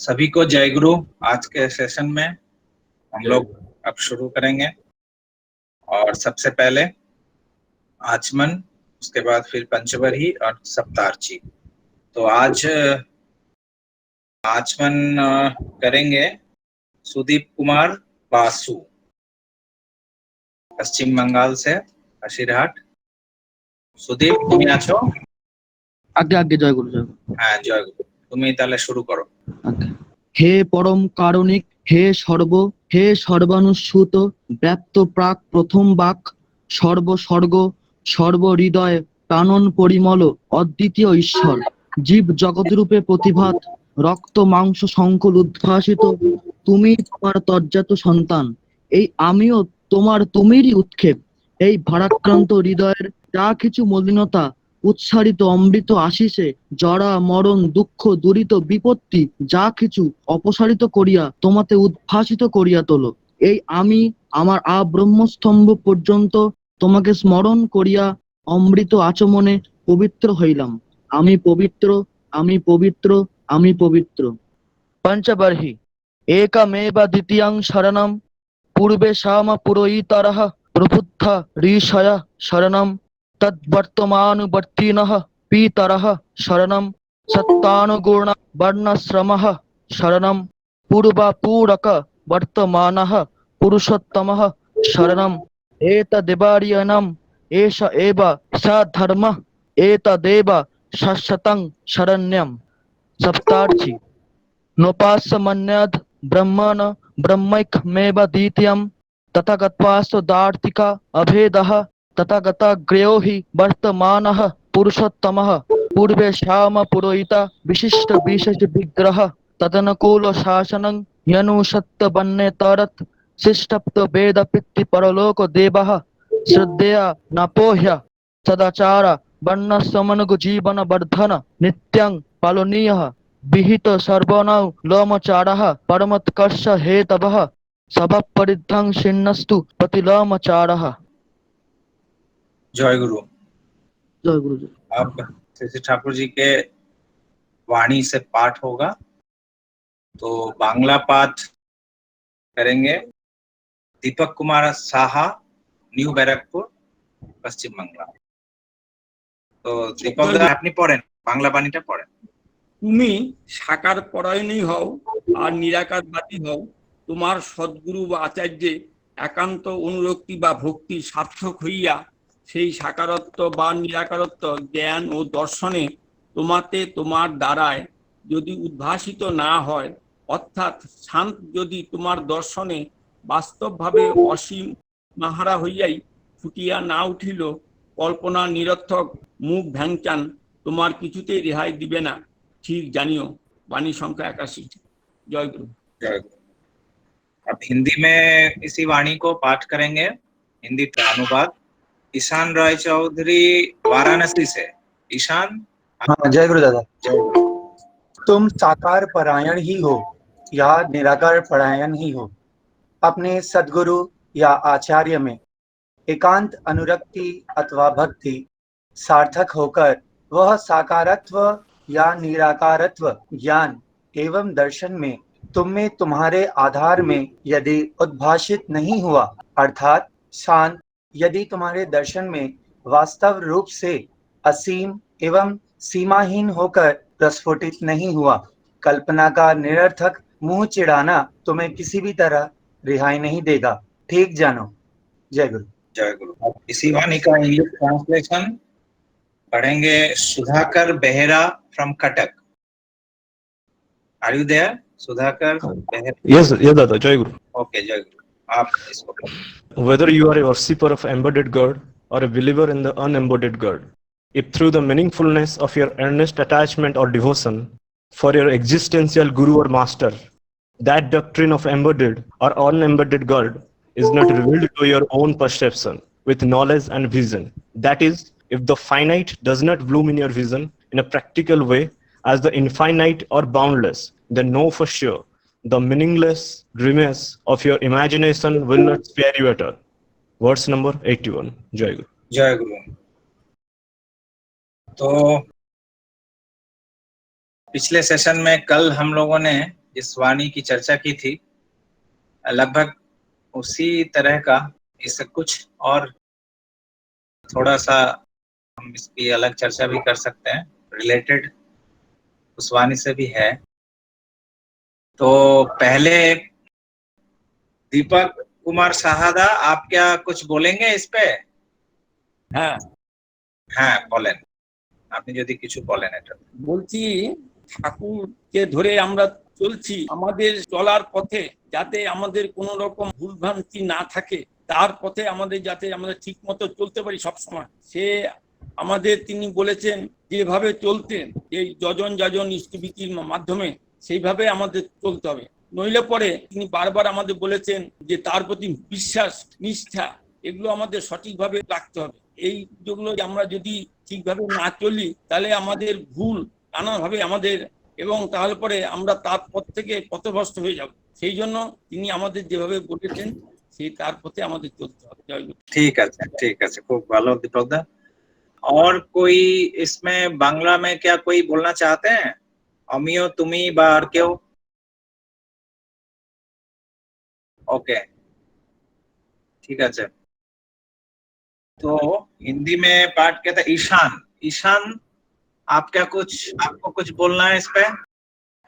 सभी को जय गुरु। आज के सेशन में हम लोग अब शुरू करेंगे और सबसे पहले आचमन, उसके बाद फिर पंचवरी और सप्तार्ची। तो आज आचमन करेंगे सुदीप कुमार बासु, पश्चिम बंगाल से, बशीरहाट। सुदीप, তুমি আছো? আগে আগে জয় গুরু জয় গুরু। হ্যাঁ, জয় গুরু। তুমি তাহলে শুরু করো। আগে। হে পরম কারণিক, হে হে সর্বানুস্যূত, ব্যাপ্ত প্রাক প্রথম বাক, সর্বস্বর্গ সর্বহৃদয় প্রাণন পরিমল অদ্বিতীয় ঈশ্বর, জীব জগৎরূপে প্রতিভাত রক্ত মাংস সংকুল উদ্ভাসিত, তুমি তোমার তজ্জাত সন্তান, এই আমিও তোমার তুমিরই উৎক্ষেপ। এই ভারাক্রান্ত হৃদয়ের যা কিছু মলিনতা উচ্ছারিত অমৃত আশিসে জরা মরণ দুঃখ দুরিত বিপত্তি যা কিছু অপসারিত করিয়া তোমাতে উদ্ভাসিত করিয়া তোলো। এই আমি আমার আব্রহ্মস্তম্ভ পর্যন্ত তোমাকে স্মরণ করিয়া অমৃত আচমনে পবিত্র হইলাম। আমি পবিত্র, আমি পবিত্র, আমি পবিত্র। পঞ্চবর্হি একমেব দ্বিতীয়ং শরণম, পূর্বে শাম পুরোহিতরঃ প্রবুদ্ধা ঋষয়ঃ শরণম, तद्वर्तमानुवर्तिनः पितरः शरणं, सत्तानुगुण वर्णाश्रमः शरणं, पूर्वापूरक वर्तमानः पुरुषोत्तमः शरणं, एतदेवार्यणम् एष एव स धर्मः, एतदेव शाश्वतं शरण्यं। सप्तार्ची नोपास्यमन्यद् ब्रह्मन् ब्रह्मैकमेव द्वितीयं, तथागतवासुदार्थिक अभेदः तथागतग्रयो हि वर्तमानः पुरुषोत्तमः, पूर्वे श्याम पुरोहित विशिष्ट विशेष विग्रह, तदनुकूल शासनं यनुसत्त बन्नेतरत्, शिष्टप्त वेद पितृ परलोक देवः, श्रद्धेया नपोह्य सदाचार वर्णसमनुग जीवन वर्धन, नित्यं पालनीयः विहित सर्वनौ लोमचारः, परमोत्कर्ष हेतवः सभपरिद्धं छिन्नस्तु प्रतिलोमचारः। जय गुरु। जय गुरु जी। अब श्री ठाकुर जी के वाणी से पाठ होगा, तो बांग्ला पाठ करेंगे दीपक कुमार साहा, न्यू बैरकपुर, पश्चिम बंगाल। तो दीपक दा আপনি পড়েন, বাংলা বাণীটা পড়েন। তুমি সাকার পরায়ণী হও আর নিরাকারবাদী হও, তোমার সদ্গুরু বা আচার্যে একান্ত অনুরক্তি বা ভক্তি সার্থক হইয়া সেই সাকারত্ব বা নিরাকারত্ব জ্ঞান ও দর্শনে তোমাতে তোমার দ্বারায় যদি উদ্ভাসিত না হয়, অর্থাৎ শান্ত যদি তোমার দর্শনে বাস্তবভাবে অসীম মাহারা হইয়াই ফুটিয়া না উঠিল, কল্পনা নিরর্থক মুখ ভ্যাংচান তোমার কিছুতেই রেহাই দিবে না, ঠিক জানিও। বাণী সংখ্যা 81। জয় গুরু। जय गुरु। अब हिंदी में इसी वाणी को पाठ करेंगे, हिंदी का अनुवाद ईशान राय चौधरी, वाराणसी से। ईशान। हाँ, जय गुरु दादा। जय गुरु। तुम साकार परायण ही हो या निराकार परायण ही हो, अपने सद्गुरु या आचार्य में एकांत अनुरक्ति अथवा भक्ति सार्थक होकर वह साकारत्व या निराकारत्व ज्ञान एवं दर्शन में तुम में तुम्हारे आधार में यदि उद्भाषित नहीं हुआ, अर्थात शांत यदि तुम्हारे दर्शन में वास्तव रूप से असीम एवं सीमाहीन होकर प्रस्फुटित नहीं हुआ, कल्पना का निरर्थक मुंह चिढ़ाना तुम्हें किसी भी तरह रिहाई नहीं देगा, ठीक जानो। जय गुरु। जय गुरु। अब इसी वाणी का इंग्लिश ट्रांसलेशन पढ़ेंगे Sudhakar Behera from Cuttack. Are you there Sudhakar Behera? Yes, Dada. Jai Guru. Okay, जय गुरु। आप इसको पढ़ें। Whether you are a worshipper of embodied God or a believer in the unembodied God, if through the meaningfulness of your earnest attachment or devotion for your existential Guru or Master, that doctrine of embodied or unembodied God is not revealed to your own perception with knowledge and vision, that is, if the finite does not bloom in your vision in a practical way as the infinite or boundless, then know for sure the meaningless grimace of your imagination will not spare you at all. Verse number 81. Jai Guru. जय गुरु। तो पिछले session में कल हम लोगों ने जिस वाणी की चर्चा की थी, लगभग उसी तरह का इससे कुछ और थोड़ा सा हम इसकी अलग चर्चा भी कर सकते हैं, रिलेटेड उस वाणी से भी है। तो पहले दीपक कुमार साहादा, आप क्या कुछ बोलेंगे इस पे? হ্যাঁ, হ্যাঁ বলেন, আপনি যদি কিছু বলেন এটা। বলছি ঠাকুরকে ধরে আমরা চলছি, আমাদের চলার পথে যাতে আমাদের কোনো রকম ভুলভ্রান্তি না থাকে, তার পথে আমাদের যাতে আমরা ঠিক মতো চলতে পারি সব সময়, সে আমাদের তিনি বলেছেন যেভাবে চলতেন এই যজন যাজন ইষ্টবিতির মাধ্যমে, সেইভাবে আমাদের চলতে হবে। নইলে পরে তিনি বারবার আমাদের বলেছেন যে তার প্রতি বিশ্বাস, নিষ্ঠা, এগুলো আমাদের সঠিকভাবে রাখতে হবে। এই যেগুলো আমরা যদি ঠিকভাবে না চলি তাহলে আমাদের ভুল নানাভাবে আমাদের, এবং তাহলে পরে আমরা তার পথ থেকে পথভ্রষ্ট হয়ে যাব। সেই জন্য তিনি আমাদের যেভাবে বলেছেন সেই তার পথে আমাদের চলতে হবে। জয় গুরু। ঠিক আছে, খুব ভালো दीपक दा। और कोई इसमें बांग्ला में क्या कोई बोलना चाहते हैं? अमियो, तुमी बा और क्यों? ओके, ठीक है। तो हिंदी में पाठ कहता है ईशान। ईशान, आपको कुछ बोलना है इस पे?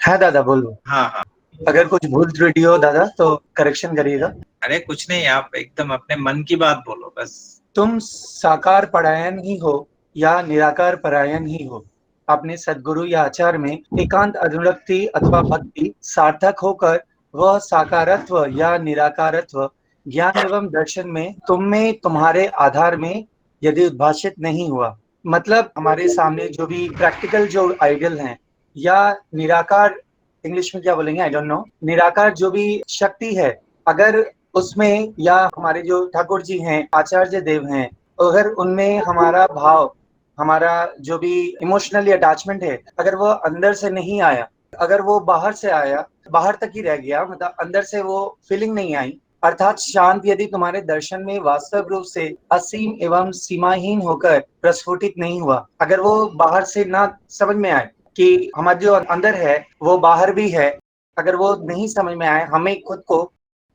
हाँ दादा बोलो। हाँ हाँ, अगर कुछ भूल त्रुटि हो दादा तो करेक्शन करिएगा। अरे कुछ नहीं, आप एकदम अपने मन की बात बोलो बस। तुम साकार परायण ही हो या निराकार परायण ही हो, अपने सद्गुरु या आचार्य में एकांत अनुरक्ति अथवा भक्ति सार्थक होकर वह साकारत्व या निराकारत्व ज्ञान एवं दर्शन में तुम में तुम्हारे आधार में यदि उद्भाषित नहीं हुआ, मतलब हमारे सामने जो भी प्रैक्टिकल जो आइडियल हैं या निराकार, इंग्लिश में क्या बोलेंगे आई डोंट नो, निराकार जो भी शक्ति है, अगर उसमें या हमारे जो ठाकुर जी हैं, आचार्य देव हैं, अगर उनमें हमारा भाव, हमारा जो भी इमोशनली अटैचमेंट है, अगर वो अंदर से नहीं आया, अगर वो बाहर से आया, बाहर तक ही रह गया, मतलब अंदर से वो फीलिंग नहीं आई, अर्थात शांत यदि तुम्हारे दर्शन में वास्तव रूप से असीम एवं सीमाहीन होकर प्रस्फुटित नहीं हुआ, अगर वो बाहर से ना समझ में आए कि हमारा जो अंदर है वो बाहर भी है, अगर वो नहीं समझ में आए, हमें खुद को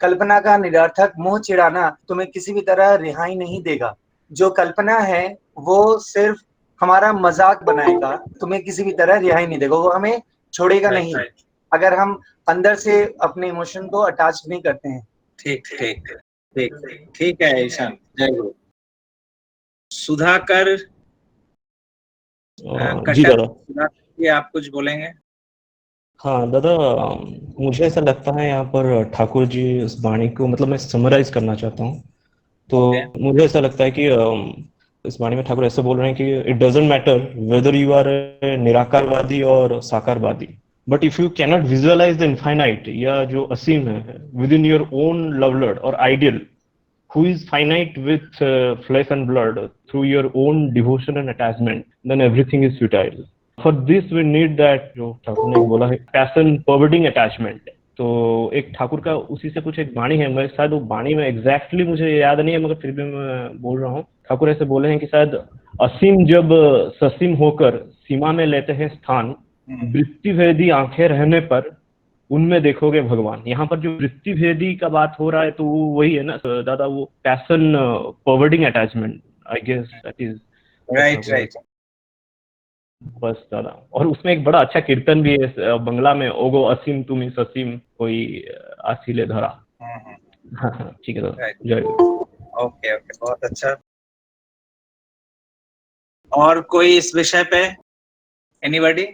कल्पना का निरर्थक मोह चिढ़ाना तुम्हें किसी भी तरह रिहाई नहीं देगा। जो कल्पना है वो सिर्फ हमारा मजाक बनाएगा, तुम्हें किसी भी तरह रिहाई नहीं देगा, वो हमें छोड़ेगा नहीं अगर हम अंदर से अपने इमोशन को अटैच नहीं करते हैं। ठीक है ईशान, जय गुरु। सुधाकर जी दादा। सुधाकर, आप कुछ बोलेंगे? हाँ दादा, मुझे ऐसा लगता है यहाँ पर ठाकुर जी उस वाणी को, मतलब मैं समराइज करना चाहता हूँ। तो मुझे ऐसा लगता है कि इस वाणी में ठाकुर ऐसे बोल रहे हैं कि it doesn't matter whether you are निराकारवादी और साकारवादी, but if you cannot visualize the infinite, या जो असीम है within your own love lord और ideal who is finite with flesh and blood through your own devotion and attachment, then everything is futile. For this we need that, जो ठाकुर ने बोला है, passion pervading attachment। तो एक ठाकुर का उसी से कुछ एक वाणी है, मैं शायद वो वाणी में एग्जैक्टली मुझे याद नहीं है, मगर फिर भी मैं बोल रहा हूँ। ठाकुर ऐसे बोले हैं कि शायद असीम जब ससीम होकर सीमा में लेते हैं स्थान, वृत्ति भेदी आंखें रहने पर उनमें देखोगे भगवान। यहाँ पर जो वृत्ति भेदी का बात हो रहा है तो वो वही है ना दादा, वो passion forwarding attachment, I guess that is right. बस दादा, और उसमें एक बड़ा अच्छा कीर्तन भी है बंगला में, ओगो असीम तुमी ससीम कोई आसीले धरा। हाँ ठीक है दादा, जय गुरु। ओके, बहुत अच्छा। और कोई इस विषय पे, एनीबॉडी?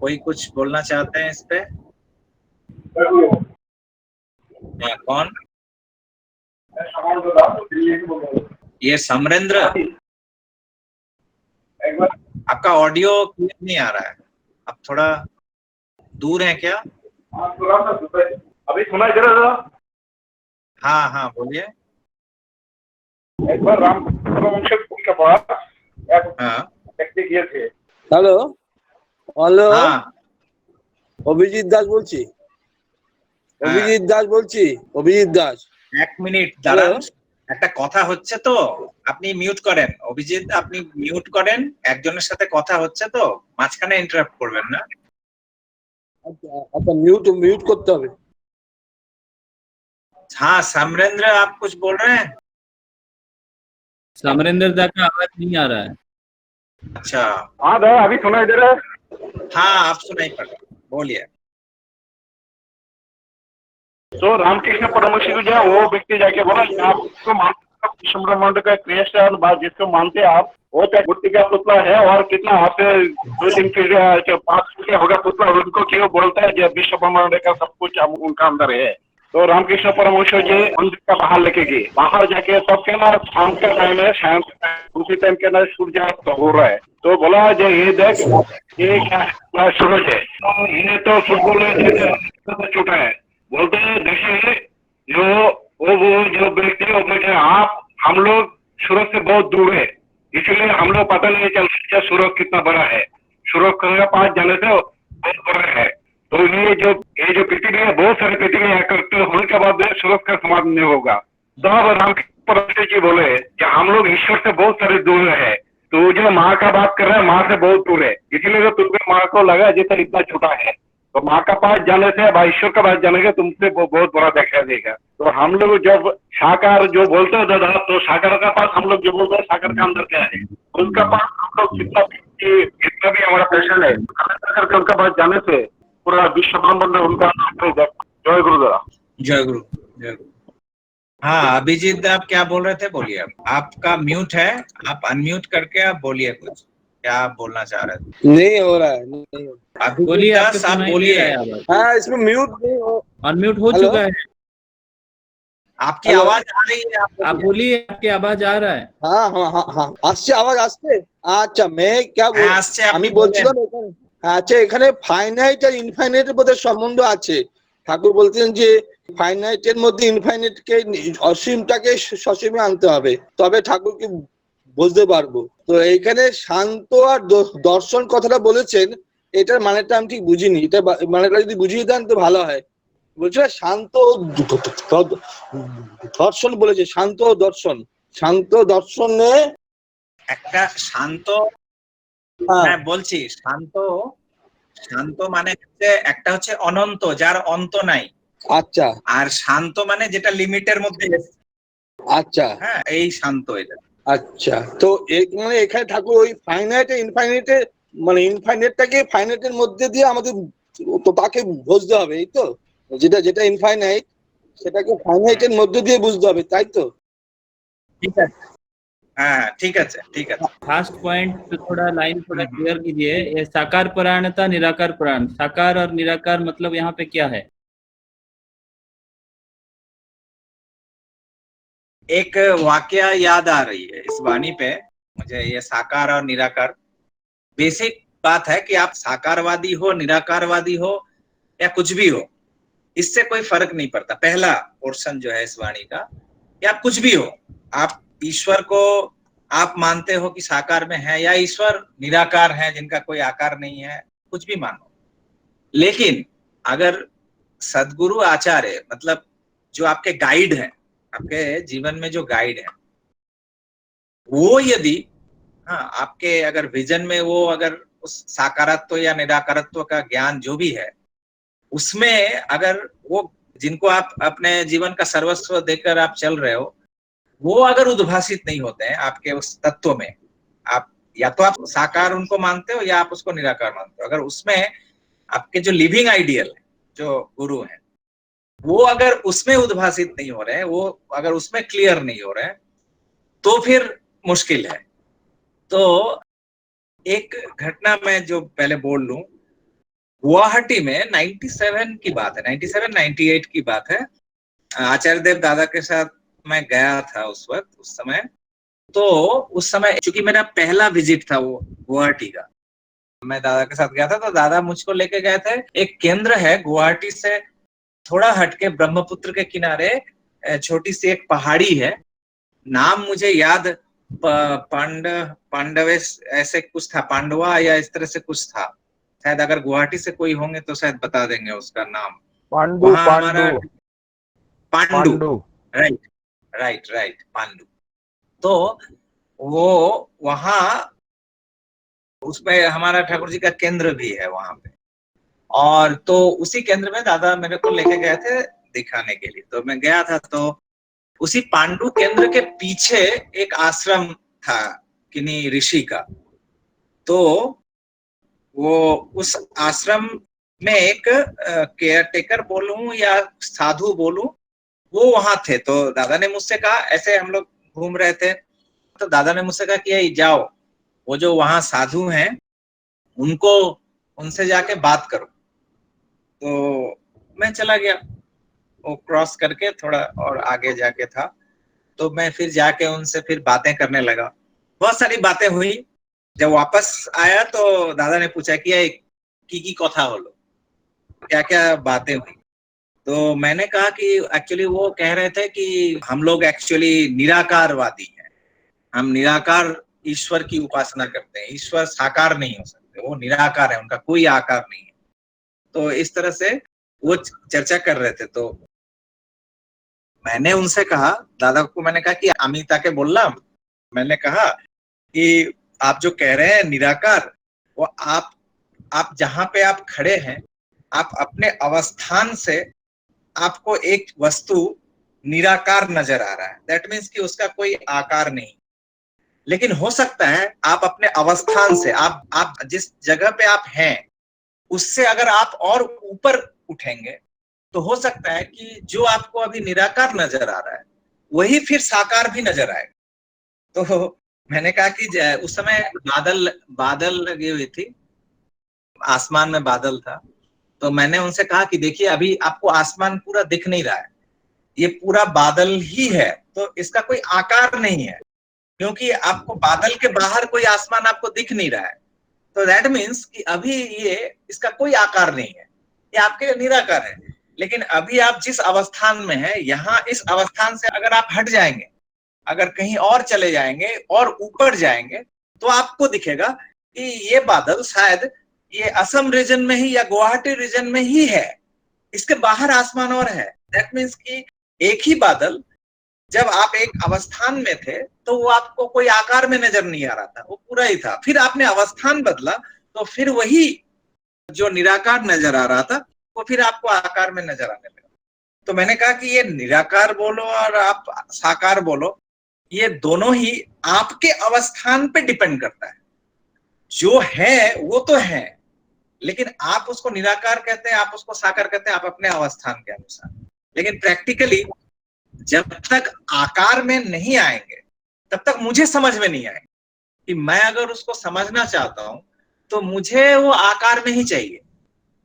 कोई कुछ बोलना चाहते हैं इस पे? कौन? ये समरेंद्र, आपका ऑडियो क्लियर नहीं आ रहा है, आप थोड़ा दूर हैं क्या? अभी सुनाई दे रहा था? हाँ बोलिए। एक बार रामवंश के पास व्यक्ति गए थे। হ্যালো হ্যালো, हाँ অভিজিৎ দাস বলছি। অভিজিৎ দাস বলছি, অভিজিৎ দাস। एक मिनट दाঁড়ান, একটা কথা হচ্ছে তো, আপনি মিউট করেন। অভিজিৎ আপনি মিউট করেন, একজনের সাথে কথা হচ্ছে তো মাঝখানে ইন্টারাপ্ট করবেন না। अच्छा म्यूट म्यूट करते হবে। हाँ समरेंद्र आप कुछ बोल रहे हैं? समरेंद्र दा का आवाज नहीं आ रहा है। अच्छा हाँ दादा अभी सुनाई दे रहा है। हाँ आप सुनाई पड़ रहा है, बोलिए। तो रामकृष्ण परमहंस जी जो है वो व्यक्ति जाके बोला कि आप इसको मानते हो विश्व ब्रह्मांड का क्रिएशन बात जिसको मानते हैं आप, वो क्या गुट्टी का पुतला है और कितना आपसे 2-3 पीढ़ी 5 पीढ़ी होगा पुतला, उनको क्यों बोलता है जब विश्व ब्रह्मांड का सब कुछ उनका अंदर है। तो रामकृष्ण परमहंस जी मंदिर का बाहर लेके गए, बाहर जाके सबके ना शाम का टाइम है, शाम उसी टाइम के ना सूर्य हो रहा है। तो बोला जो ये देख ये क्या सूरज है, तो ये तो फुटबॉल छूटा है। बोलते हैं देखिए जो वो जो व्यक्ति वो बोलते आप हम लोग सूरज से बहुत दूर है, इसलिए हम लोग पता नहीं चल सकता सूरज कितना बड़ा है, सूरज के पास जाने से बहुत बड़ा है। तो ये जो पृथ्वी है बहुत सारी पृथ्वी एकत्र होने के बाद सूरज का समाप्त नहीं होगा। तब रामकृष्ण जी बोले कि हम लोग ईश्वर से बहुत सारे दूर है, तो जो माँ का बात कर रहा है माँ से बहुत दूर है, इसलिए तो तुमको माँ को लगा जैसे इतना छोटा है। तो माँ का पास जाने से अब ईश्वर का पास जाने के तुमसे बहुत बड़ा देखा देगा। तो हम लोग जब साकार जो बोलते हो दादा, तो साकार का पास हम लोग जो बोलते हैं साकार का अंदर क्या है, उनका पास हम लोग जितना भी हमारा पैशन है करके उनका पास जाने से पूरा विश्व ब्रह्मांड उनका। जय गुरु दादा। जय गुरु जय गुरु। हाँ अभिजीत आप क्या बोल रहे थे, बोलिए। आपका म्यूट है, आप अनम्यूट करके आप बोलिए कुछ, क्या आप बोलना चाह रहे थे? नहीं हो रहा है, नहीं हो रहा अभिजीत बोलिए, दास, आपके आप सुनाई दे बोलिए। रहा है आवाज। है। हाँ इसमें म्यूट नहीं हो, अनम्यूट हो हेलो? चुका है। आपकी हेलो? आवाज आ रही है, आप बोलिए, आपकी आवाज आ रहा है। हाँ हाँ हाँ हाँ আসছে আওয়াজ আসছে। আচ্ছা मैं क्या बोल হ্যাঁ, আসছে, আপনি আমি বলছিলাম এখানে আচ্ছা এখানে ফাইনাইট আর ইনফাইনাইটের মধ্যে সম্বন্ধ আছে। ঠাকুর বলতেন যে ফাইনাইটের মধ্যে ইনফাইনাইটকে অসীমটাকে সসীমে আনতে হবে, তবে ঠাকুরকে বুঝতে পারবো। তো এইখানে শান্ত আর দর্শন কথাটা বলেছেন, এটার মানেটা আমি ঠিক বুঝিনি, এটা মানেটা যদি বুঝিয়ে দেন তো ভালো হয়। বলছে শান্ত দর্শন বলেছে, শান্ত দর্শন, শান্ত দর্শনে একটা শান্ত, হ্যাঁ বলছি শান্ত, শান্ত মানে হচ্ছে একটা হচ্ছে অনন্ত যার অন্ত নাই, আচ্ছা আর শান্ত মানে যেটা লিমিটের মধ্যে এসছে। আচ্ছা হ্যাঁ এই শান্ত এটা। আচ্ছা তো মানে এখানে ঠাকুর ওই ফাইনাইটে ইনফাইনাইটে মানে ইনফাইনাইটটাকে ফাইনাইটের মধ্যে দিয়ে আমাদের তো তাকে বুঝতে হবে, এই তো যেটা যেটা ইনফাইনাইট সেটাকে ফাইনাইটের মধ্যে দিয়ে বুঝতে হবে, তাই তো? ঠিক আছে, হ্যাঁ ঠিক আছে ঠিক আছে। फास्ट पॉइंट पे थोड़ा लाइन थोड़ा क्लियर कीजिए। ये साकार परायणता निराकार परायण, साकार और निराकार मतलब यहाँ पे क्या है? एक वाकया याद आ रही है इस वाणी पे मुझे, ये साकार और निराकार। बेसिक बात है कि आप साकारवादी हो, निराकारवादी हो या कुछ भी हो, इससे कोई फर्क नहीं पड़ता। पहला पोर्शन जो है इस वाणी का, या आप कुछ भी हो, आप ईश्वर को आप मानते हो कि साकार में है, या ईश्वर निराकार है जिनका कोई आकार नहीं है, कुछ भी मानो। लेकिन अगर सदगुरु आचार्य मतलब जो आपके गाइड हैं, आपके जीवन में जो गाइड है, वो यदि हाँ आपके अगर विजन में वो अगर उस साकारत्व या निराकारत्व का ज्ञान जो भी है उसमें अगर वो जिनको आप अपने जीवन का सर्वस्व देकर आप चल रहे हो, वो अगर उद्भासित नहीं होते हैं आपके उस तत्व में, आप या तो आप साकार उनको मानते हो या आप उसको निराकार मानते हो, अगर उसमें आपके जो लिविंग आइडियल है जो गुरु है वो अगर उसमें उद्भासित नहीं हो रहे, वो अगर उसमें क्लियर नहीं हो रहे, तो फिर मुश्किल है। तो एक घटना मैं जो पहले बोल लूं, गुवाहाटी में 97 की बात है, 97-98 की बात है। आचार्य देव दादा के साथ मैं गया था उस वक्त, उस समय। तो उस समय चूंकि मेरा पहला विजिट था वो गुवाहाटी का, मैं दादा के साथ गया था। तो दादा मुझको लेके गए थे, एक केंद्र है गुवाहाटी से थोड़ा हटके ब्रह्मपुत्र के किनारे, छोटी सी एक पहाड़ी है, नाम मुझे याद पांडवे ऐसे कुछ था, पांडवा या इस तरह से कुछ था शायद। अगर गुवाहाटी से कोई होंगे तो शायद बता देंगे उसका नाम। पांडु, पांडु, राइट। राइट पांडु। तो वो वहां उसमें हमारा ठाकुर जी का केंद्र भी है वहां पे, और तो उसी केंद्र में दादा मेरे को लेके गए थे दिखाने के लिए। तो मैं गया था, तो उसी पांडु केंद्र के पीछे एक आश्रम था किन्हीं ऋषि का। तो वो उस आश्रम में एक केयर टेकर बोलूं या साधु बोलूं, वो वहां थे। तो दादा ने मुझसे कहा, ऐसे हम लोग घूम रहे थे, तो दादा ने मुझसे कहा कि जाओ वो जो वहां साधु हैं उनको, उनसे जाके बात करो। तो मैं चला गया, वो क्रॉस करके थोड़ा और आगे जाके था। तो मैं फिर जाके उनसे फिर बातें करने लगा, बहुत सारी बातें हुई। जब वापस आया तो दादा ने पूछा कि की कथा होलो, क्या क्या बातें हुई। तो मैंने कहा कि एक्चुअली वो कह रहे थे कि हम लोग एक्चुअली निराकारवादी हैं, हम निराकार ईश्वर की उपासना करते हैं, ईश्वर साकार नहीं हो सकते, वो निराकार है, उनका कोई आकार नहीं है। तो इस तरह से वो चर्चा कर रहे थे। तो मैंने उनसे कहा, दादा को मैंने कहा कि अमिता के बोलना, मैंने कहा कि आप जो कह रहे हैं निराकार, वो आप जहां पे आप खड़े हैं, आप अपने अवस्थान से आपको एक वस्तु निराकार नजर आ रहा है, दैट मीन्स कि उसका कोई आकार नहीं। लेकिन हो सकता है आप अपने अवस्थान से, आप जिस जगह पे आप हैं उससे अगर आप और ऊपर उठेंगे तो हो सकता है कि जो आपको अभी निराकार नजर आ रहा है वही फिर साकार भी नजर आएगा। तो मैंने कहा कि उस समय बादल लगी हुई थी, आसमान में बादल था। तो मैंने उनसे कहा कि देखिए अभी आपको आसमान पूरा दिख नहीं रहा है, ये पूरा बादल ही है, तो इसका कोई आकार नहीं है, क्योंकि आपको बादल के बाहर कोई आसमान आपको दिख नहीं रहा है। तो दैट मीन्स कि अभी ये इसका कोई आकार नहीं है, ये आपके निराकार है। लेकिन अभी आप जिस अवस्थान में है, यहाँ इस अवस्थान से अगर आप हट जाएंगे, अगर कहीं और चले जाएंगे और ऊपर जाएंगे, तो आपको दिखेगा कि ये बादल शायद ये असम रीजन में ही या गुवाहाटी रीजन में ही है, इसके बाहर आसमान और है। दैट मीन्स कि एक ही बादल जब आप एक अवस्थान में थे तो वो आपको कोई आकार में नजर नहीं आ रहा था, वो पूरा ही था। फिर आपने अवस्थान बदला तो फिर वही जो निराकार नजर आ रहा था वो फिर आपको आकार में नजर आने लगा। तो मैंने कहा कि ये निराकार बोलो और आप साकार बोलो, ये दोनों ही आपके अवस्थान पे डिपेंड करता है। जो है वो तो है, लेकिन आप उसको निराकार कहते हैं, आप उसको साकार कहते हैं, आप अपने अवस्थान के अनुसार। लेकिन प्रैक्टिकली जब तक आकार में नहीं आएंगे तब तक मुझे समझ में नहीं आएगा कि मैं अगर उसको समझना चाहता हूं तो मुझे वो आकार में ही चाहिए।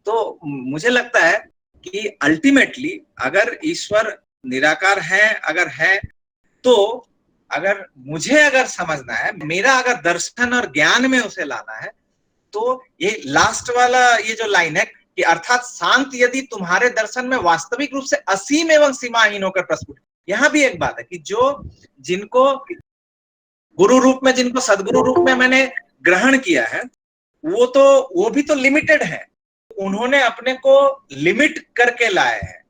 तो मुझे लगता है कि अल्टीमेटली अगर ईश्वर निराकार है, अगर है, तो अगर मुझे अगर समझना है, मेरा अगर दर्शन और ज्ञान में उसे लाना है, तो ये लास्ट वाला ये जो लाइन है कि अर्थात शांत यदि तुम्हारे दर्शन में वास्तविक रूप से असीम एवं सीमाहीन होकर प्रस्फुट। यहाँ भी एक बात है कि जो जिनको गुरु रूप में, जिनको सदगुरु रूप में मैंने ग्रहण किया है, वो भी तो लिमिटेड है, उन्होंने अपने को लिमिट करके लाए हैं।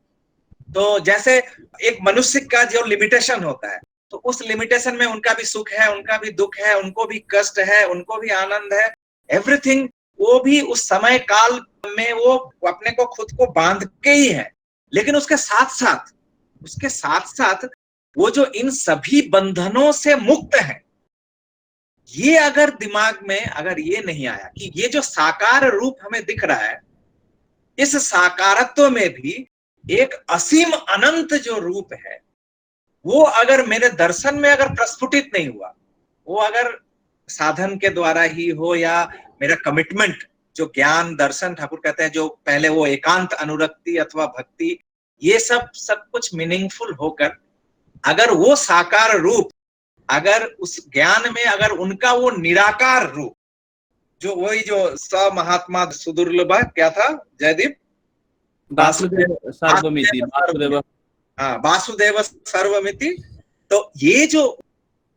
तो जैसे एक मनुष्य का जो लिमिटेशन होता है, तो उस लिमिटेशन में उनका भी सुख है, उनका भी दुख है, उनको भी कष्ट है, उनको भी आनंद है, एवरीथिंग। वो भी उस समय काल में वो अपने को खुद को बांध के ही है। लेकिन उसके साथ साथ वो जो इन सभी बंधनों से मुक्त है, ये अगर दिमाग में अगर ये नहीं आया कि ये जो साकार रूप हमें दिख रहा है, इस साकारत्व में भी एक असीम अनंत जो रूप है, वो अगर मेरे दर्शन में अगर प्रस्फुटित नहीं हुआ, वो अगर साधन के द्वारा ही हो या मेरा कमिटमेंट जो ज्ञान दर्शन ठाकुर कहते हैं, जो पहले वो एकांत अनुरक्ति अथवा भक्ति, ये सब कुछ मीनिंगफुल होकर अगर वो साकार रूप, अगर उस ज्ञान में अगर उनका वो निराकार रूप, जो वही जो स महात्मा सुदुर्लभ क्या था जयदीप, वासुदेव सर्वमिति, वासुदेव सर्वमिति। तो ये जो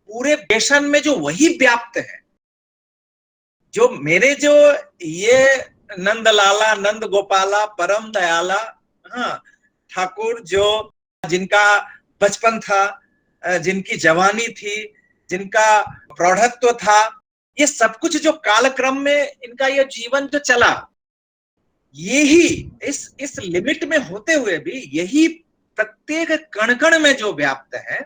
पूरे बेशन में जो वही व्याप्त है, जो मेरे जो ये नंदलाला नंद गोपाला परम दयाला, हाँ ठाकुर जो जिनका बचपन था, जिनकी जवानी थी, जिनका प्रौढ़त्व था, ये सब कुछ जो कालक्रम में इनका ये जीवन जो चला, यही इस लिमिट में होते हुए भी यही प्रत्येक कण कण में जो व्याप्त है,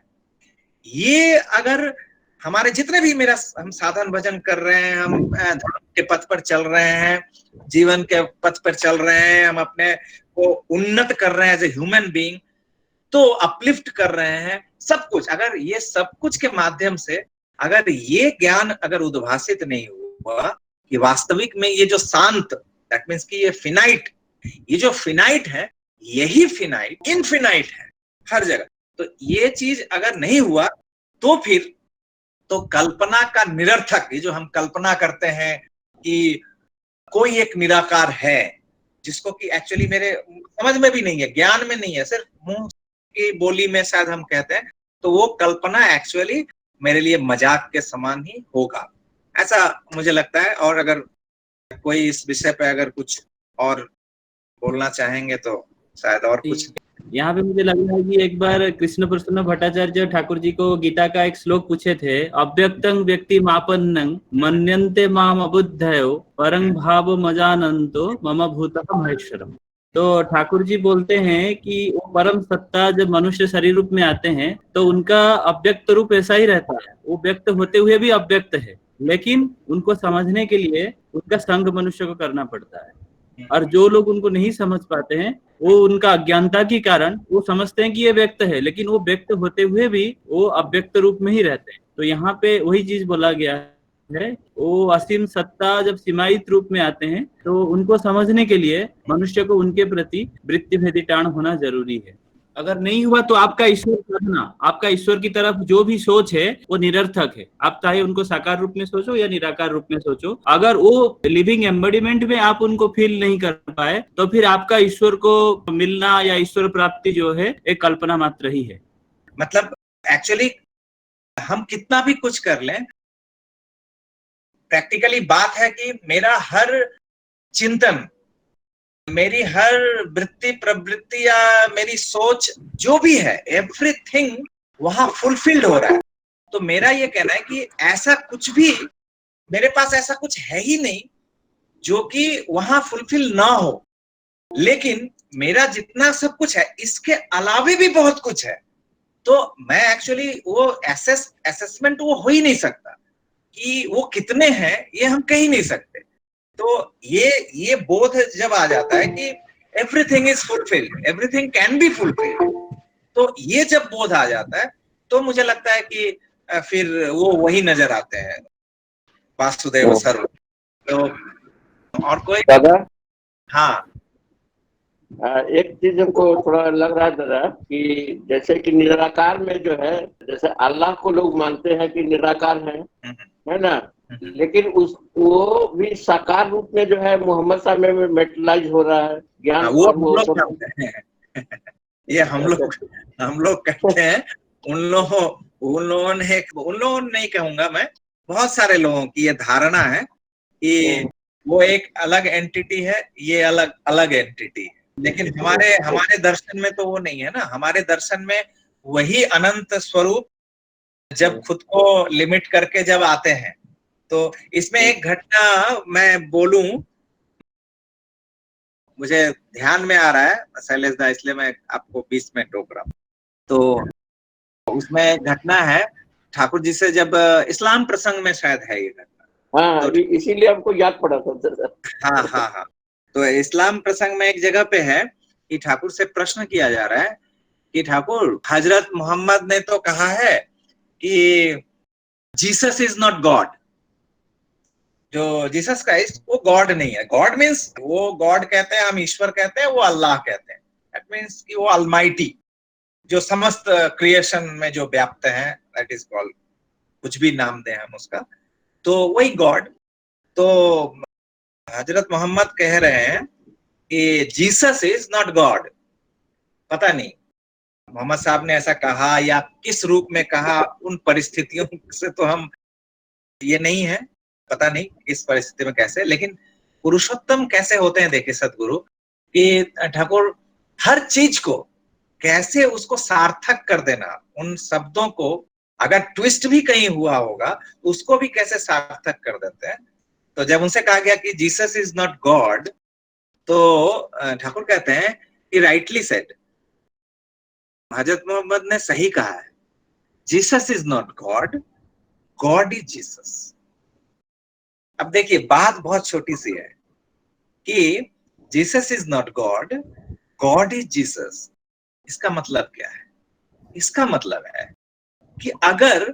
ये अगर हमारे जितने भी हम साधन भजन कर रहे हैं, हम धर्म के पथ पर चल रहे हैं, जीवन के पथ पर चल रहे हैं, हम अपने को उन्नत कर रहे हैं एज ए ह्यूमन बीइंग, तो अपलिफ्ट कर रहे हैं, सब कुछ अगर ये सब कुछ के माध्यम से अगर ये ज्ञान अगर उद्भासित नहीं हुआ कि वास्तविक में ये जो शांत, दैट मीन्स कि ये फिनाइट, ये जो फिनाइट है, यही फिनाइट इनफिनाइट है हर जगह, तो ये चीज अगर नहीं हुआ तो फिर तो कल्पना का निरर्थक, ये जो हम कल्पना करते हैं कि कोई एक निराकार है जिसको कि एक्चुअली मेरे समझ में भी नहीं है, ज्ञान में नहीं है, सिर्फ मुंह की बोली में शायद हम कहते हैं, तो वो कल्पना एक्चुअली मेरे लिए मजाक के समान ही होगा, ऐसा मुझे लगता है। और अगर कोई इस विषय पे अगर कुछ और बोलना चाहेंगे तो शायद और कुछ। यहाँ पे मुझे लग रहा है कि एक बार कृष्ण प्रसन्न भट्टाचार्य ठाकुर जी को गीता का एक श्लोक पूछे थे, अव्यक्तं व्यक्ति मापन्नं मन्यन्ते माम अबुद्धयो परं भाव मजानंतो मम भूतः महेश्वरम। तो ठाकुर जी बोलते हैं कि वो परम सत्ता जब मनुष्य शरीर रूप में आते हैं तो उनका अव्यक्त रूप ऐसा ही रहता है, वो व्यक्त होते हुए भी अव्यक्त है, लेकिन उनको समझने के लिए उनका संग मनुष्य को करना पड़ता है। और जो लोग उनको नहीं समझ पाते हैं, वो उनका अज्ञानता के कारण वो समझते हैं कि ये व्यक्त है, लेकिन वो व्यक्त होते हुए भी वो अव्यक्त रूप में ही रहते हैं। तो यहाँ पे वही चीज बोला गया है, वो असीम सत्ता जब सीमायित रूप में आते हैं तो उनको समझने के लिए मनुष्य को उनके प्रति वृत्ति भेदी टान होना जरूरी है। अगर नहीं हुआ तो आपका ईश्वर साधना, आपका ईश्वर की तरफ जो भी सोच है वो निरर्थक है। आप चाहे उनको साकार रूप में सोचो या निराकार रूप में सोचो, अगर वो लिविंग एम्बॉडीमेंट में आप उनको फील नहीं कर पाए तो फिर आपका ईश्वर को मिलना या ईश्वर प्राप्ति जो है एक कल्पना मात्र ही है। मतलब एक्चुअली हम कितना भी कुछ कर लें, प्रैक्टिकली बात है कि मेरा हर चिंतन, मेरी हर वृत्ति प्रवृत्ति या मेरी सोच जो भी है, एवरीथिंग वहां फुलफिल्ड हो रहा है। तो मेरा ये कहना है कि ऐसा कुछ भी मेरे पास ऐसा कुछ है ही नहीं जो कि वहां फुलफिल ना हो, लेकिन मेरा जितना सब कुछ है इसके अलावे भी बहुत कुछ है। तो मैं एक्चुअली वो असेसमेंट वो हो ही नहीं सकता कि वो कितने हैं, ये हम कह ही नहीं सकते। तो ये बोध जब आ जाता है कि everything is fulfilled, everything can be fulfilled, तो ये जब बोध आ जाता है तो मुझे लगता है कि फिर वो वही नजर आते हैं, वासुदेव सर्व। तो और कोई दादा, हाँ, एक चीज हमको थोड़ा लग रहा है दादा कि जैसे कि निराकार में जो है, जैसे अल्लाह को लोग मानते हैं कि निराकार है ना, लेकिन वो भी साकार रूप में जो है मोहम्मद साहब में मेटलाइज हो रहा है ज्ञान। वो ये हम लोग कहते हैं, उन लोगों नहीं कहूंगा मैं, बहुत सारे लोगों की ये धारणा है कि वो एक अलग एंटिटी है, ये अलग एंटिटी है, लेकिन हमारे दर्शन में तो वो नहीं है ना। हमारे दर्शन में वही अनंत स्वरूप जब खुद को लिमिट करके जब आते हैं। तो इसमें एक घटना मैं बोलूं, मुझे ध्यान में आ रहा है शैलेश दा, इसलिए मैं आपको बीच में टोक रहा हूँ। तो उसमें घटना है ठाकुर जी से, जब इस्लाम प्रसंग में शायद है ये घटना। हाँ, तो इसीलिए हमको याद पड़ा था। हाँ। तो इस्लाम प्रसंग में एक जगह पे है कि ठाकुर से प्रश्न किया जा रहा है कि ठाकुर, हजरत मोहम्मद ने तो कहा है कि जीसस इज नॉट गॉड, जो जीसस क्राइस्ट वो गॉड नहीं है। गॉड मीन्स वो गॉड कहते हैं, हम ईश्वर कहते हैं, वो अल्लाह कहते हैं। दैट मीन्स कि वो अलमाइटी, जो समस्त क्रिएशन में जो व्याप्त है, दैट इज कॉल्ड, कुछ भी नाम दें हम उसका, तो वही गॉड। तो हजरत मोहम्मद कह रहे हैं कि जीसस इज नॉट गॉड। पता नहीं मोहम्मद साहब ने ऐसा कहा या किस रूप में कहा, उन परिस्थितियों से तो हम ये नहीं है, पता नहीं इस परिस्थिति में कैसे, लेकिन पुरुषोत्तम कैसे होते हैं देखिए सदगुरु, कि ठाकुर हर चीज को कैसे उसको सार्थक कर देना, उन शब्दों को अगर ट्विस्ट भी कहीं हुआ होगा उसको भी कैसे सार्थक कर देते हैं। तो जब उनसे कहा गया कि जीसस इज नॉट गॉड, तो ठाकुर कहते हैं कि राइटली सेड, हजरत मोहम्मद ने सही कहा है, Jesus is not God, God is Jesus. अब देखिए बात बहुत छोटी सी है कि Jesus is not God, God is Jesus. इसका मतलब क्या है? इसका मतलब है कि अगर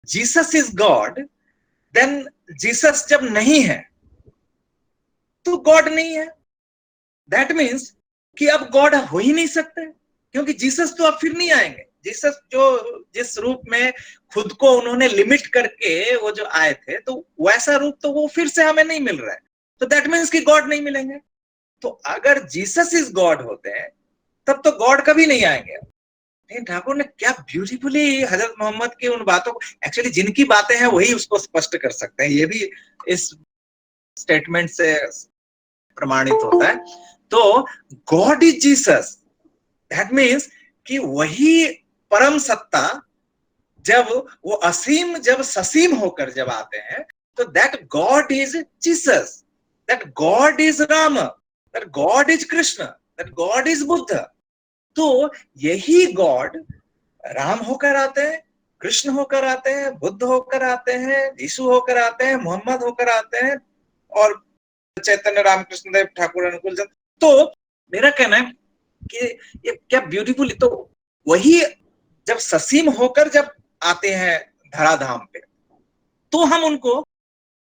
Jesus is God, then Jesus जब नहीं है तो गॉड नहीं है। दैट मीन्स कि अब गॉड हो ही नहीं सकते, क्योंकि जीसस तो अब फिर नहीं आएंगे। जीसस जो जिस रूप में खुद को उन्होंने लिमिट करके वो जो आए थे, तो वैसा रूप तो वो फिर से हमें नहीं मिल रहा है, तो दैट मीन्स कि गॉड नहीं मिलेंगे। तो अगर जीसस इज गॉड होते हैं तब तो गॉड कभी नहीं आएंगे। लेकिन ठाकुर ने क्या ब्यूटीफुली हजरत मोहम्मद की उन बातों को, एक्चुअली जिनकी बातें हैं वही उसको स्पष्ट कर सकते हैं, ये भी इस स्टेटमेंट से प्रमाणित होता है। तो God is Jesus, that means कि वही परम सत्ता जब वो असीम जब ससीम होकर जब आते हैं, तो that God is Jesus, that God is Ram, that God is Krishna, that God is Buddha. तो यही गॉड राम होकर आते हैं, कृष्ण होकर आते हैं, बुद्ध होकर आते हैं, यीशु होकर आते हैं, मोहम्मद होकर आते हैं, और चैतन्य रामकृष्ण देव ठाकुर अनुकूल चंद। तो मेरा कहना है कि ये क्या ब्यूटीफुल, तो वही जब ससीम होकर जब आते हैं धराधाम पे, तो हम उनको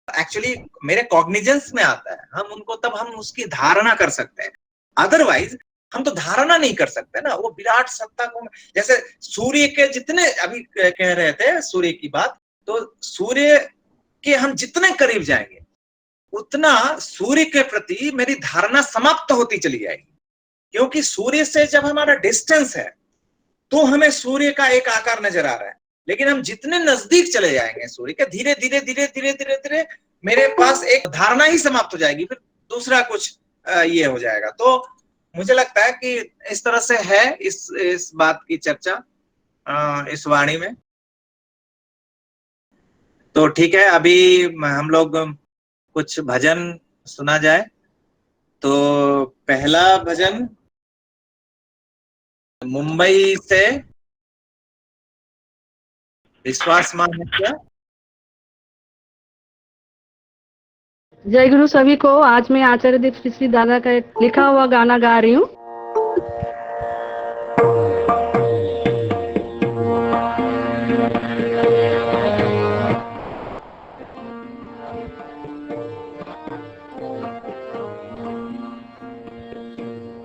एक्चुअली मेरे कॉग्निजेंस में आता है, हम उनको तब हम उसकी धारणा कर सकते हैं। अदरवाइज हम तो धारणा नहीं कर सकते ना वो विराट सत्ता को। जैसे सूर्य के जितने अभी कह रहे थे सूर्य की बात, तो सूर्य के हम जितने करीब जाएंगे उतना सूर्य के प्रति मेरी धारणा समाप्त होती चली जाएगी, क्योंकि सूर्य से जब हमारा डिस्टेंस है तो हमें सूर्य का एक आकार नजर आ रहा है, लेकिन हम जितने नजदीक चले जाएंगे सूर्य के, धीरे धीरे धीरे धीरे धीरे धीरे मेरे पास एक धारणा ही समाप्त हो जाएगी, फिर दूसरा कुछ ये हो जाएगा। तो मुझे लगता है कि इस तरह से है इस बात की चर्चा इस वाणी में। तो ठीक है, अभी हम लोग कुछ भजन सुना जाए। तो पहला भजन मुंबई से विश्वास मान है क्या? जय गुरु सभी को। आज मैं आचार्य दीप श्री दादा का एक लिखा हुआ गाना गा रही हूँ।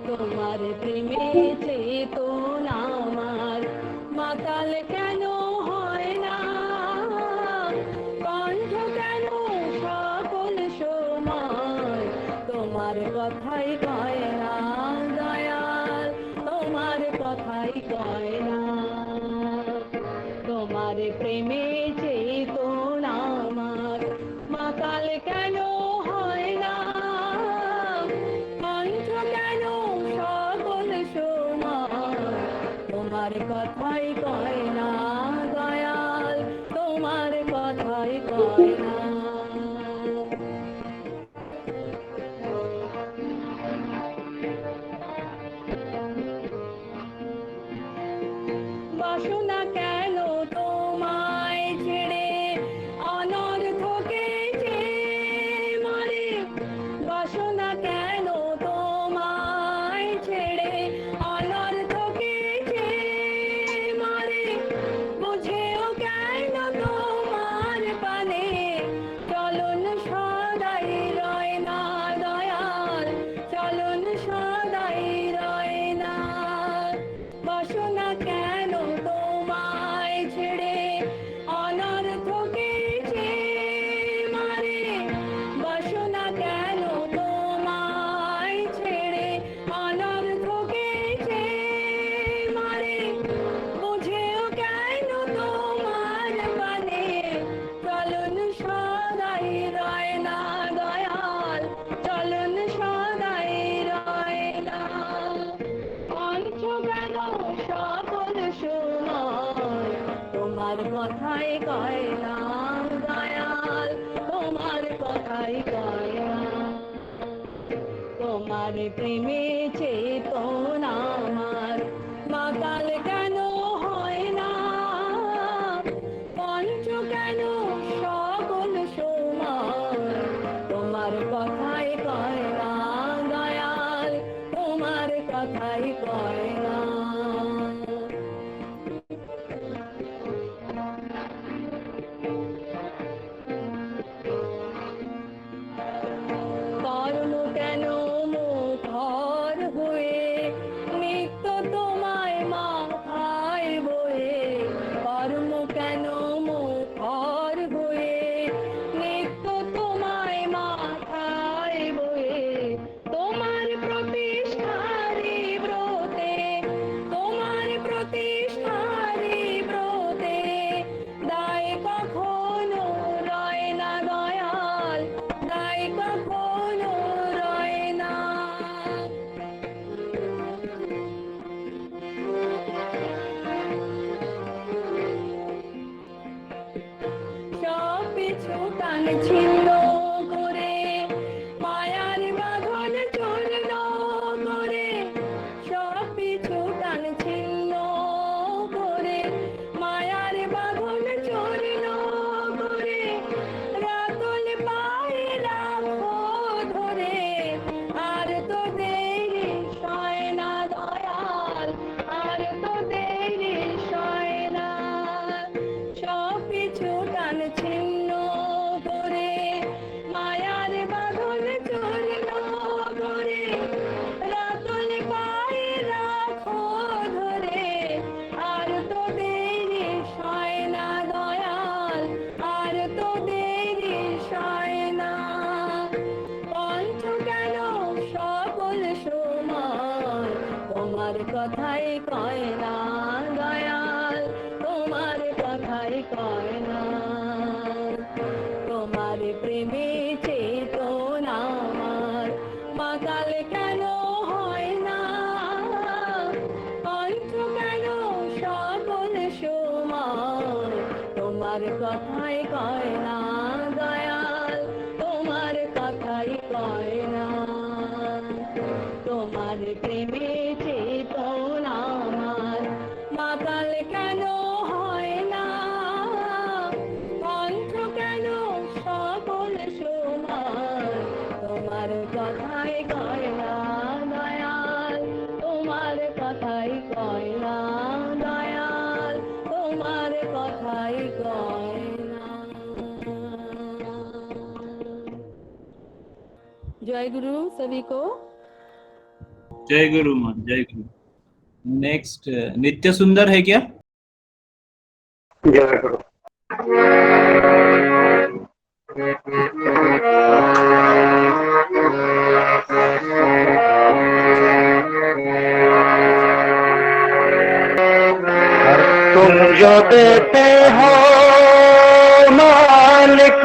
তোমার প্রেমেতে তো আমার মাতাল কেন হয় না, কণ্ঠ কেন সকল সময় তোমার কথাই কয় না, দয়াল তোমার কথাই কয় না। তোমার প্রেমে চেতনা আমার মাতাল কেন হয় না, কণ্ঠ কেন সকল সময় তোমার কথাই কয় না, দয়াল তোমার কথাই কয় না। বাসনা কেন তোমায় ছেড়ে অনর্থকে যে মারে, বাসনা কেন তোমায় ছেড়ে অনর্থকে যে মারে, বুঝেও কেন তোমার পানে চলন সদাই রয় না, দয়াল চলন সদাই রয় না। বাসনা কেন তোমার কয় না দয়াল, তোমার কথাই কয় না। তোমার প্রেমে চেতনা আমার মাতাল কেন হয় না, পঞ্চ কেন সকল সময় তোমার কথাই কয় না দয়াল, তোমার কথাই কয় না। কর্ম কেন মুখর হয়ে নিত্য তোমায় মাথায় বয়ে, কর্ম কেন মুখর হয়ে নিত্য তোমায় মাথায় বয়ে, তোমার প্রতিষ্ঠারে ব্রতে, তোমার প্রতিষ্ঠারে ব্রতে দায় কখনো রয় না দয়াল, দায় কখনো রয় না। সব পিছু টান ছিন্ন করে মায়ার বাঁধন চূর্ণ করে, সব পিছু টান ছিন্ন করে মায়ার বাঁধন চূর্ণ করে, রাতুল পায়ে রাখো ধরে আর তো দেরি সয় না দয়াল, আর তো দেরি সয় না। সব পিছু টান ছিন্ন করে মায়ার বাঁধন চূর্ণ করে, রাতুল পায়ে রাখো ধরে আর তো দেরি সয় না দয়াল, আর তো দেরি সয় না। পঞ্চ কেন সকল সময় তোমার কথাই কয় না দয়াল, তোমার কথাই কয় না। তোমার প্রেমে চেতনা আমার মাতাল কেন হয় না, পঞ্চ কেন সকল সময় তোমার কথাই কয় না দয়াল, তোমার কথাই কয় না। তোমার প্রেমে চেতনা আমার মাতাল কেন হয় না, পঞ্চ কেন সকল সময় তোমার কথাই কয় না দয়াল, তোমার কথাই কয় না দয়াল, তোমার কথাই কয় না। जय गुरु सभी को। जय गुरु मां, जय गुरु। नेक्स्ट नित्य सुंदर है क्या? जय गुरु। तुम जो देते हो मालिक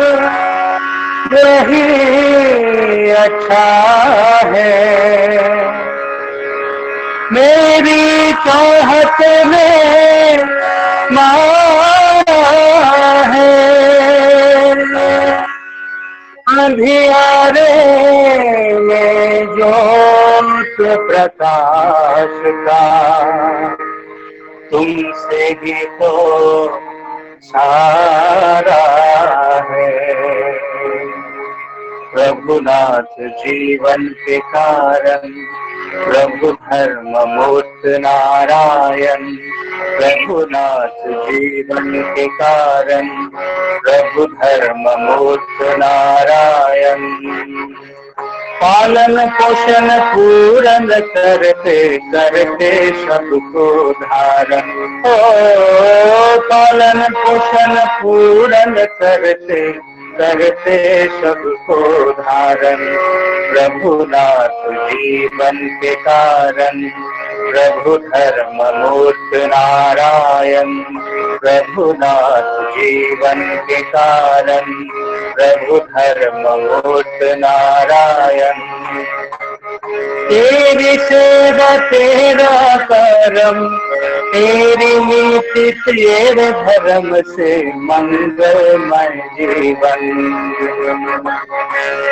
वही अच्छा है, मेरी चाहत में माया है, अंधियारे में ज्योत प्रकाश का तुमसे ही तो सारा है। प्रभुनाथ जीवन के कारण, प्रभु धर्म मूर्त नारायण, प्रभुनाथ जीवन के कारण, प्रभु धर्म मूर्त नारायण। पालन पोषण पूरन करते करते सबको धारण, ओ पालन पोषण पूरन करते करते सबको धारण। प्रभुनाथ जीवन के कारण, प्रभु धर्म मूर्त नारायण, प्रभुनाथ जीवन के कारण, प्रभु धर्म मूर्त नारायण। तेरी सेवा तेरा करम, तेरी नीति तेरे धर्म से मंगलमय जीवन,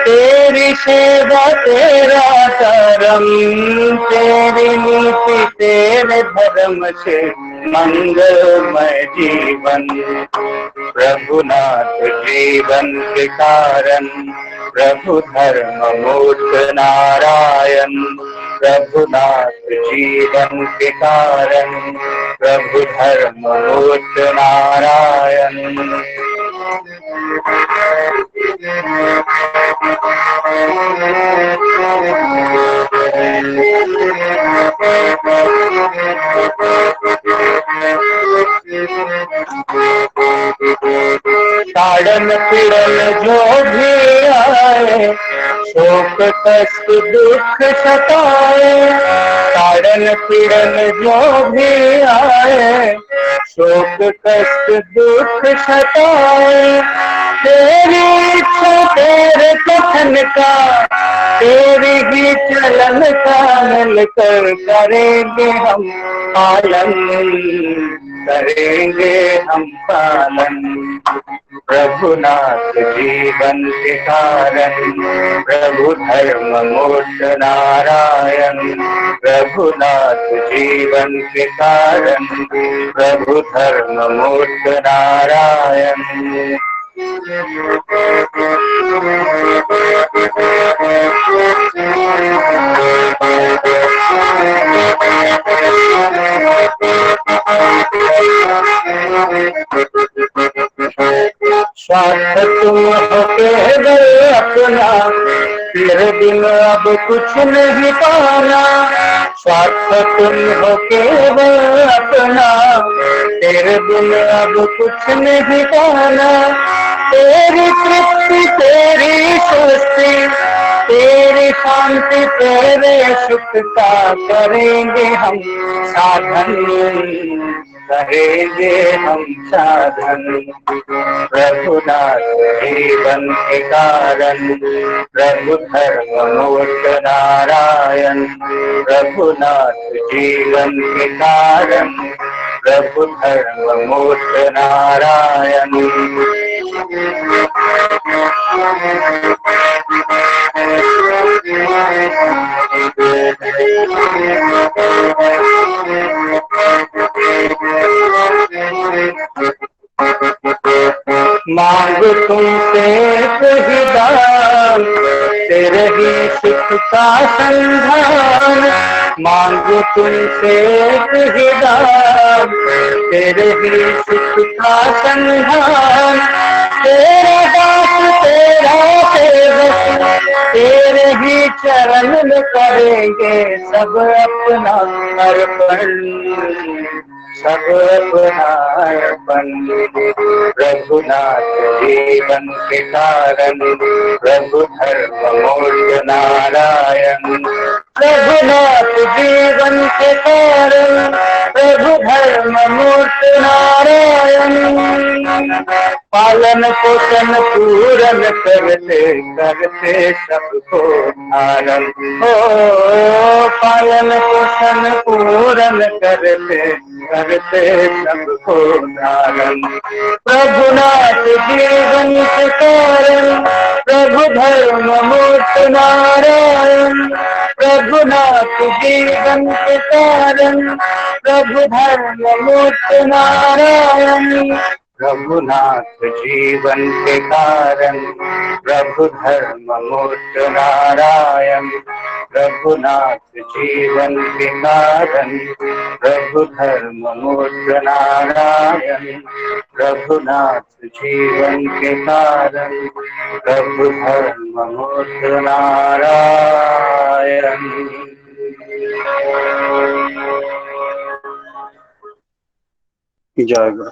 तेरी सेवा तेरा धर्म, तेरी नीति तेरे धर्म से मंगलमय जीवन। प्रभुनाथ जीवन के कारण, प्रभु धर्म मूर्त नारायण। प्रभुनाथ जीवन के कारण, प्रभु धर्म मूर्त नारायण। ताड़न पीड़न जो भी आए, शोक कष्ट दुख सताए। ताड़न पीड़न जो भी आए, शोक कष्ट दुख सताए। तेरी इच्छा तेरे कथन का, तेरी ही चलन का मिलकर करेंगे हम पालन, करेंगे हम पालन। प्रभुनाथ जीवन के कारण, प्रभु धर्म मूर्त नारायण। प्रभुनाथ जीवन के कारण, प्रभु धर्म मूर्त नारायण। स्वार्थ तुम हो केवल अपना, तेरे बिन अब कुछ नहीं पाना। स्वार्थ तुम हो केवल अपना, तेरे बिन अब कुछ नहीं पाना। तेरी तृप्ति तेरी स्वस्ति, तेरी शांति तेरे सुख का करेंगे हम साधन, करेंगे हम साधन। प्रभुनाथ जीवन के कारण, प्रभु धर्म मूर्त नारायण। प्रभुनाथ जीवन के कारण, प्रभु धर्म मूर्त नारायण। मांग तुमसे ही दान, तेरे ही सुख का संधान। मांग तुमसे ही दान, तेरे ही सुख का संधान। तेरा दास तेरा सेवक, तेरे ही चरण में करेंगे सब अपना अर्पण, सब अपना अर्पण। प्रभुनाथ जीवन के कारण, प्रभु धर्म मूर्त नारायण। प्रभुनाथ जीवन के कारण, प्रभु धर्म मूर्त नारायण। पालन पोषण पूरन करते करते सबको धारण। हो पालन पोषण पूरन करते करते सबको धारण। प्रभुनाथ जीवन के कारण, प्रभु धर्म मूर्त नारायण। प्रभुनाथ जीवन के कारण, प्रभु धर्म मूर्त नारायण। प्रभुनाथ जीवन के कारण, प्रभु धर्म मूर्त नारायण। प्रभुनाथ जीवन के कारण, प्रभु धर्म मूर्त नारायण। प्रभुनाथ जीवन के कारण, प्रभु धर्म मूर्त नारायण। जय गुरु।